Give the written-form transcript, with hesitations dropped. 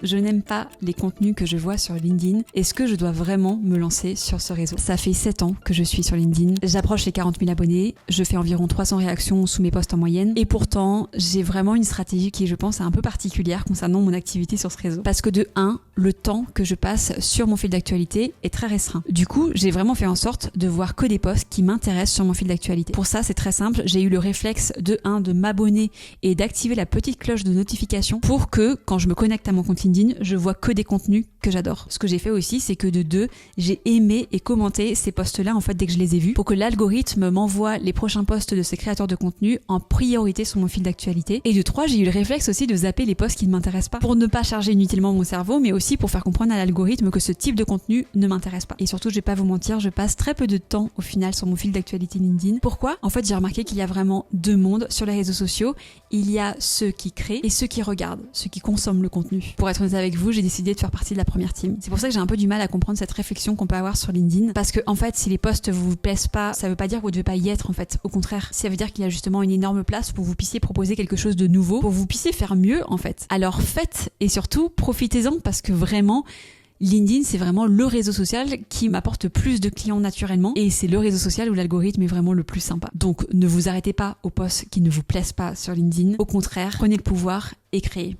je n'aime pas les contenus que je vois sur LinkedIn. Est-ce que je dois vraiment me lancer sur ce réseau? Ça fait 7 ans que je suis sur LinkedIn. J'approche les 40 000 abonnés. Je fais environ 300 réactions sous mes posts en moyenne. Et pourtant, j'ai vraiment une stratégie qui, je pense, est un peu particulière concernant mon activité sur ce réseau. Parce que de 1, le temps que je passe sur mon fil d'actualité est très restreint. Du coup, j'ai vraiment fait en sorte de voir que des posts qui m'intéressent sur mon fil d'actualité. Pour ça, c'est très simple. J'ai eu le réflexe de 1, de m'abonner et d'activer la petite cloche de notification pour que, quand je me connecte à mon compte LinkedIn, je vois que des contenus que j'adore. Ce que j'ai fait aussi, c'est que de 2, j'ai aimé et commenté ces posts-là en fait dès que je les ai vus pour que l'algorithme m'envoie les prochains posts de ces créateurs de contenu en priorité sur mon fil d'actualité. Et de 3, j'ai eu le réflexe aussi de zapper les posts qui ne m'intéressent pas pour ne pas charger inutilement mon cerveau, mais aussi pour faire comprendre à l'algorithme que ce type de contenu ne m'intéresse pas. Et surtout, je vais pas vous mentir, je passe très peu de temps au final sur mon fil d'actualité LinkedIn. Pourquoi? En fait, j'ai remarqué qu'il y a vraiment 2 mondes sur les réseaux sociaux. Il y a ceux qui créent et ceux qui regardent, ceux qui consomment le contenu. Pour être honnête avec vous, j'ai décidé de faire partie de la première team. C'est pour ça que j'ai un peu du mal à comprendre cette réflexion qu'on peut avoir sur LinkedIn. Parce que, en fait, si les posts vous plaisent pas, ça veut pas dire que vous devez pas y être, en fait. Au contraire, ça veut dire qu'il y a justement une énorme place pour que vous puissiez proposer quelque chose de nouveau, pour que vous puissiez faire mieux, en fait. Alors faites et surtout, profitez-en parce que vraiment, LinkedIn, c'est vraiment le réseau social qui m'apporte plus de clients naturellement et c'est le réseau social où l'algorithme est vraiment le plus sympa. Donc ne vous arrêtez pas aux posts qui ne vous plaisent pas sur LinkedIn. Au contraire, prenez le pouvoir et créez.